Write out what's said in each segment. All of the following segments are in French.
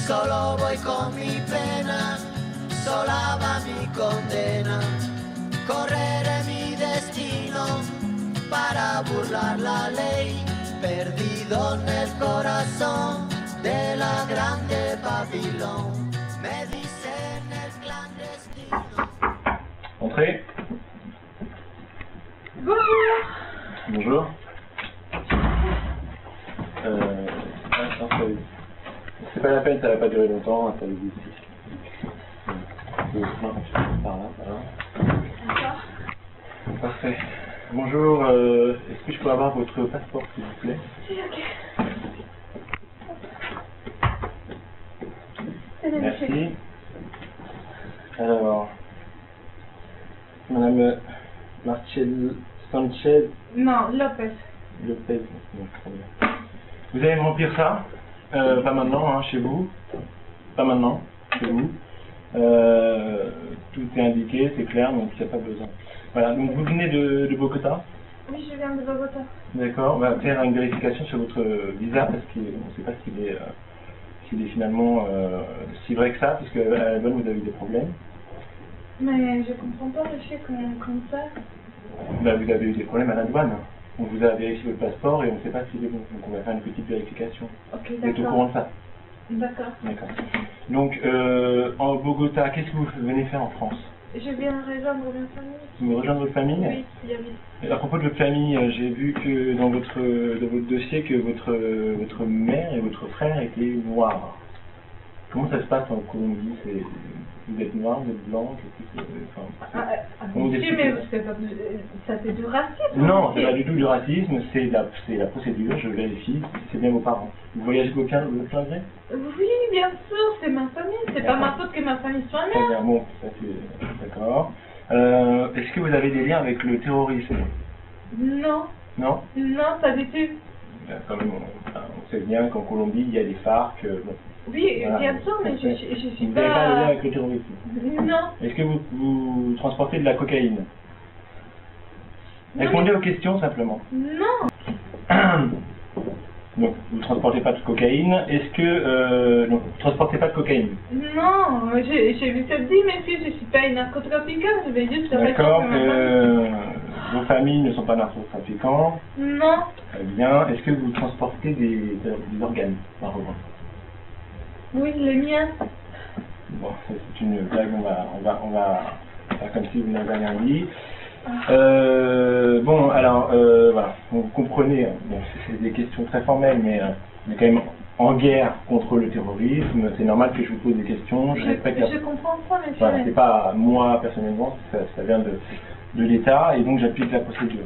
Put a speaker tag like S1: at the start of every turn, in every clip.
S1: Solo voy con mi pena, sola va mi condena. Correré mi destino para burlar la ley, perdido en el corazón de la grande Babilón. Me dicen el clandestino.
S2: Entrez.
S3: Bonjour.
S2: Bonjour. C'est pas la peine, ça va pas durer longtemps, attendez ici. Par là,
S3: D'accord.
S2: Parfait. Bonjour, est-ce que je peux avoir votre passeport s'il vous plaît?
S3: Oui, ok.
S2: Merci. Alors, Madame Marcel Sanchez
S3: Non, Lopez.
S2: Lopez. Vous allez me remplir ça, pas maintenant, hein, chez vous. Pas maintenant, chez vous. Tout est indiqué, c'est clair, donc il n'y a pas besoin. Voilà, donc vous venez de Bogota.
S3: Oui, je viens de Bogota.
S2: D'accord, on va faire une vérification sur votre visa parce qu'on ne sait pas s'il est finalement si vrai que ça, parce qu'à la bonne vous avez eu des problèmes.
S3: Mais je comprends pas, monsieur, comme ça.
S2: Ben, vous avez eu des problèmes à la douane. On vous a vérifié votre passeport et on ne sait pas s'il est bon. Donc on va faire une petite vérification.
S3: Ok,
S2: Vous êtes au courant de ça?
S3: D'accord.
S2: D'accord. Donc en Bogota, qu'est-ce que vous venez faire en France?
S3: Je viens rejoindre ma famille.
S2: Vous rejoindre votre famille?
S3: Oui, il y a
S2: Et à propos de votre famille, j'ai vu que dans votre dossier que votre mère et votre frère étaient noirs. Comment ça se passe en Colombie? Vous êtes noir, vous êtes blanc?
S3: monsieur, mais ça c'est du racisme.
S2: Non, c'est pas du tout du racisme, c'est la procédure, je vérifie, c'est bien vos parents. Vous voyagez de plein gré?
S3: Oui, bien sûr, c'est ma famille. C'est pas ma faute que ma famille soit
S2: Très
S3: noire.
S2: bien, bon, ça c'est... D'accord. Est-ce que vous avez des liens avec le terrorisme?
S3: Non.
S2: Non?
S3: Non, pas du tout.
S2: Quand même, on sait bien qu'en Colombie, il y a des FARC. Bon.
S3: Oui,
S2: Voilà.
S3: bien sûr, mais je suis
S2: Vous n'avez pas de lien
S3: pas...
S2: avec le terrorisme?
S3: Non.
S2: Est-ce que vous transportez de la cocaïne?
S3: Non,
S2: Répondez aux questions simplement.
S3: Non.
S2: Donc, vous ne transportez pas de cocaïne. Est-ce que... donc, vous ne transportez pas de cocaïne?
S3: Non, j'ai vu ça dit, monsieur, je suis pas une narcotrafiquante, je vais juste
S2: D'accord.
S3: répondre à ma famille.
S2: Vos familles ne sont pas narcotrafiquants.
S3: Non.
S2: Très bien. Est-ce que vous transportez des organes par revoir?
S3: Oui, les miens.
S2: Bon, c'est une blague, on va faire comme si vous n'avez rien dit. Bon, alors, voilà, vous comprenez, bon, c'est des questions très formelles, mais on est quand même en guerre contre le terrorisme, c'est normal que je vous pose des questions, je respecte
S3: Je comprends pas, monsieur.
S2: Voilà, c'est pas moi personnellement, ça vient de l'État, et donc j'applique la procédure.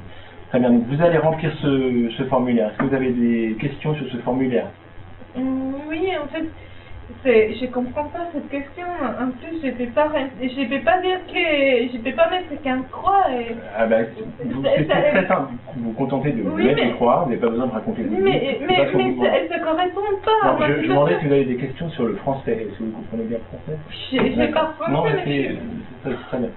S2: Très bien, donc vous allez remplir ce formulaire. Est-ce que vous avez des questions sur ce formulaire?
S3: Oui, en fait, je comprends pas cette question. En plus, je peux pas dire que je peux pas mettre qu'un croix et...
S2: Ah ben, c'est très simple. Vous vous contentez de
S3: Oui,
S2: mettre
S3: mais...
S2: les croix, vous n'avez pas besoin de raconter
S3: Oui,
S2: vos vies.
S3: elle ne correspond pas.
S2: Non, je demandais si vous avez des questions sur le français. Est-ce que vous comprenez bien le français?
S3: J'ai pas français,
S2: non,
S3: monsieur.
S2: c'est très bien.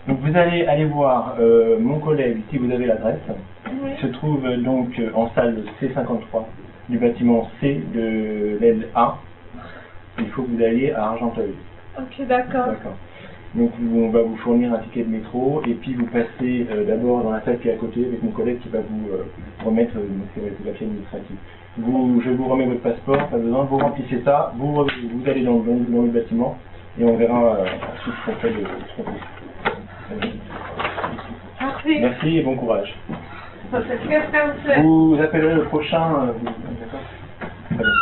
S2: Donc vous allez aller voir mon collègue, ici vous avez l'adresse.
S3: Oui.
S2: Il se trouve donc en salle C53 du bâtiment C de l'aile A. Il faut que vous alliez à Argenteuil.
S3: Ok, d'accord.
S2: D'accord. Donc on va vous fournir un ticket de métro et puis vous passez d'abord dans la salle qui est à côté avec mon collègue qui va vous remettre ces papiers administratifs. Je vous remets votre passeport, pas besoin, vous remplissez ça, vous allez dans le bâtiment et on verra ensuite ce qu'on fait de ce qu'on fait.
S3: Merci.
S2: Merci et bon courage.
S3: Qu'est-ce que vous faites?
S2: Vous appellerez le prochain. D'accord? Très bien.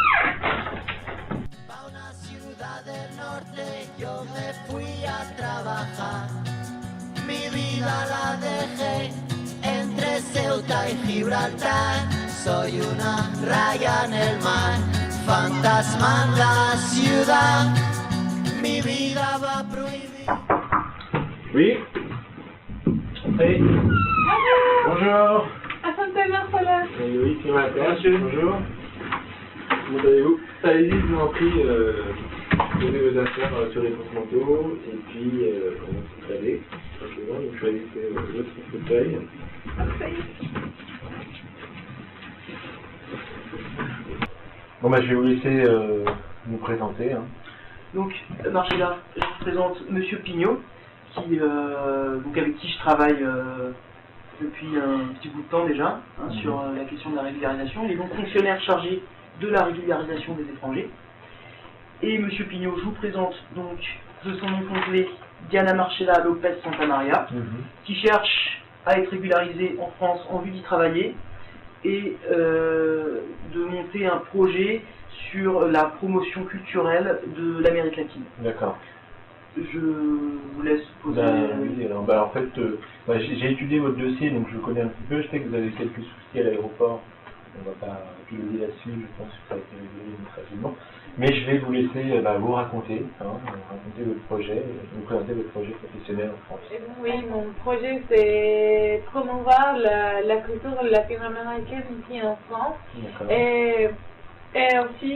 S1: Yo me fui a trabajar, mi vida la dejé entre Ceuta y Gibraltar. Soy una raya en el mar, fantasma en la ciudad. Mi vida va prohibida.
S2: Oui. Hey. Bonjour.
S3: Asante Marcela.
S2: Oui, c'est ma monsieur. Bonjour. Comment allez-vous? Allez-y, je vous en prie. Posez vos affaires sur les porte-manteaux et puis on va s'installer tranquillement. Donc choisissez votre fauteuil. Bon, bah, je vais vous laisser nous présenter. Hein.
S4: Donc, Marcella, je vous présente Monsieur Pignot, donc avec qui je travaille depuis un petit bout de temps déjà, hein, sur la question de la régularisation. Il est donc fonctionnaire chargé de la régularisation des étrangers. Et Monsieur Pignot, je vous présente donc de son nom complet Diana Marcella Lopez Santamaria, qui cherche à être régularisée en France en vue d'y travailler et de monter un projet sur la promotion culturelle de l'Amérique latine.
S2: D'accord.
S4: Je vous laisse poser...
S2: Oui, alors, en fait, j'ai étudié votre dossier, donc je connais un petit peu. Je sais que vous avez quelques soucis à l'aéroport. On ne va pas piloter là-dessus, je pense que ça a été réglé facilement. Mais je vais vous laisser vous raconter votre projet, vous présenter votre projet professionnel en France.
S3: Oui, mon projet c'est promouvoir la culture latino-américaine ici en France. Et aussi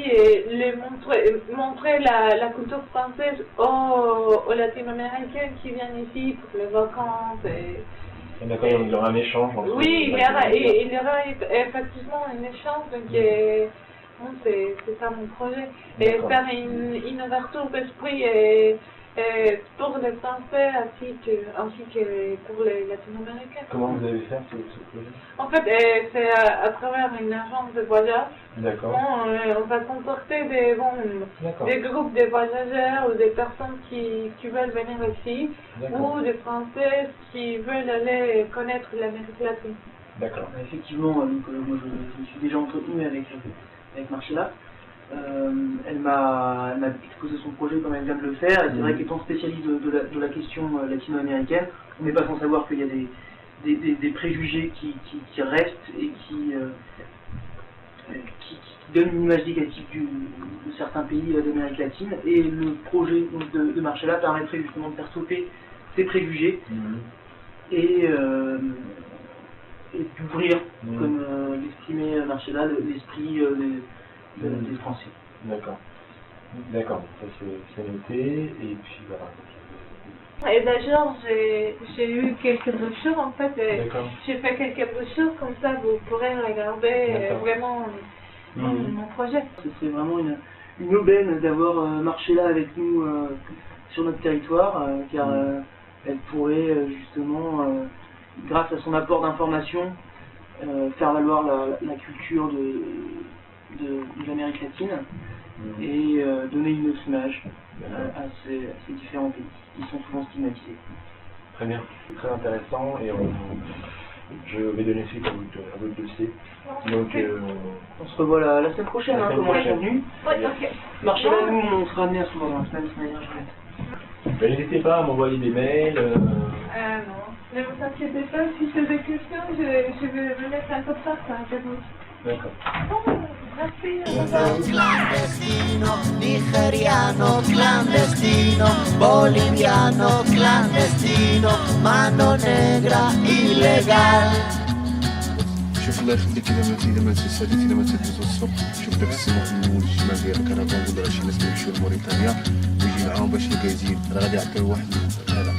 S3: montrer la culture française aux latino-américains qui viennent ici pour les vacances.
S2: D'accord, il y aura un échange entre...
S3: Oui, il y aura effectivement un échange, donc c'est ça mon projet. Et faire une ouverture d'esprit pour les Français ainsi que pour les latino-américains.
S2: Comment vous allez faire ce projet?
S3: En fait, c'est à travers une agence de voyage.
S2: D'accord.
S3: On va contacter des groupes de voyageurs ou des personnes qui veulent venir ici, ou des Français qui veulent aller connaître l'Amérique latine.
S2: D'accord.
S4: Effectivement, moi je me suis déjà entretenu avec Marcella. Elle m'a exposé son projet comme elle vient de le faire, et c'est vrai qu'étant spécialiste de la question latino-américaine, on n'est pas sans savoir qu'il y a des préjugés qui restent et qui donnent une image négative de certains pays d'Amérique latine, et le projet donc, de Marcella permettrait justement de faire sauter ces préjugés et d'ouvrir, comme l'exprimait Marcella, l'esprit des Français.
S2: D'accord. D'accord, ça c'est noté, et puis voilà.
S3: Et d'ailleurs, j'ai eu quelques brochures en fait, j'ai fait quelques brochures, comme ça vous pourrez regarder vraiment mon projet.
S4: C'est vraiment une aubaine d'avoir Marcella avec nous sur notre territoire, car elle pourrait justement, grâce à son apport d'information, faire valoir la culture de l'Amérique latine et donner une autre image à ces différents pays qui sont souvent stigmatisés.
S2: Très bien, très intéressant, et je vais donner suite à votre dossier. Donc,
S4: on se revoit la semaine prochaine, comme on l'a convenu. Marcella, nous, on sera amenés à se revoir dans la semaine prochaine.
S2: N'hésitez pas à m'envoyer des mails.
S3: Non, ne vous inquiétez pas, si c'est des questions, je vais me mettre un peu de ça,
S2: D'accord.
S1: Clandestino, nigeriano clandestino, boliviano clandestino, mano negra ilegal.
S5: شوف الله يخليك اذا ما تساليتي اذا ما تدوزو السوق شوف داك السماح من الجمال ديال الكرفان ولا شي ناس يمشيو لموريتانيا ويجي معاهم باش يلقى يزيد راه غادي يعطيو واحد هذا